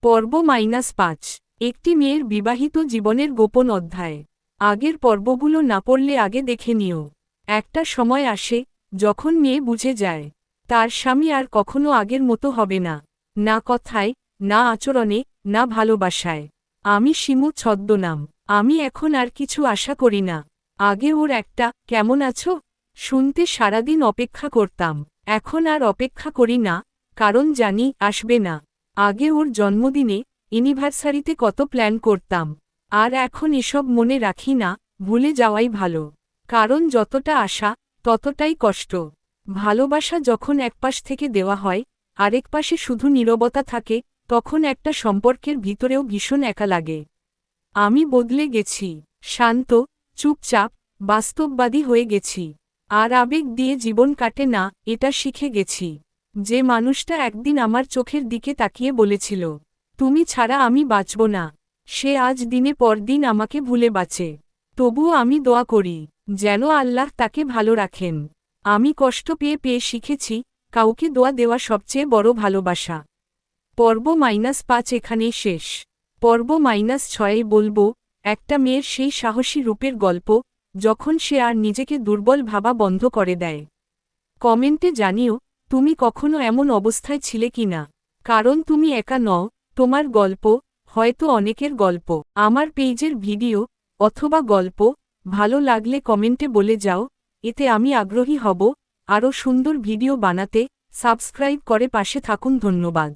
পর্ব -৫ একটি মেয়ের বিবাহিত জীবনের গোপন অধ্যায়। আগের পর্বগুলো না পড়লে আগে দেখে নিও। একটা সময় আসে যখন মেয়ে বুঝে যায় তার স্বামী আর কখনো আগের মতো হবে না, না কথায়, না আচরণে, না ভালোবাসায়। আমি শিমু ছদ্মনাম। আমি এখন আর কিছু আশা করি না। আগে ওর একটা কেমন আছো শুনতে সারাদিন অপেক্ষা করতাম। এখন আর অপেক্ষা করি না, কারণ জানি আসবে না। আগে ওর জন্মদিনে, অ্যানিভার্সারিতে কত প্ল্যান করতাম। আর এখন এসব মনে রাখি না, ভুলে যাওয়াই ভালো। কারণ যতটা আশা, ততটাই কষ্ট। ভালোবাসা যখন একপাশ থেকে দেওয়া হয়, আরেক পাশে শুধু নীরবতা থাকে, তখন একটা সম্পর্কের ভিতরেও ভীষণ একা লাগে। আমি বদলে গেছি। শান্ত, চুপচাপ, বাস্তববাদী হয়ে গেছি। আর আবেগ দিয়ে জীবন কাটে না, এটা শিখে গেছি। যে মানুষটা একদিন আমার চোখের দিকে তাকিয়ে বলেছিল, তুমি ছাড়া আমি বাঁচব না, সে আজ দিনে পর দিন আমাকে ভুলে বাঁচে। তবুও আমি দোয়া করি, যেন আল্লাহ তাকে ভালো রাখেন। আমি কষ্ট পেয়ে পেয়ে শিখেছি, কাউকে দোয়া দেওয়া সবচেয়ে বড় ভালোবাসা। পর্ব -৫ এখানেই শেষ। পর্ব -৬ বলবো, একটা মেয়ের সেই সাহসী রূপের গল্প, যখন সে আর নিজেকে দুর্বল ভাবা বন্ধ করে দেয়। কমেন্টে জানিও, তুমি কখনো এমন অবস্থায় ছিলে কিনা। কারণ তুমি একা নও, তোমার গল্প হয়তো অনেকের গল্প। আমার পেজের ভিডিও অথবা গল্প ভালো লাগলে কমেন্টে বলে যাও, এতে আমি আগ্রহী হব আরও সুন্দর ভিডিও বানাতে। সাবস্ক্রাইব করে পাশে থাকুন। ধন্যবাদ।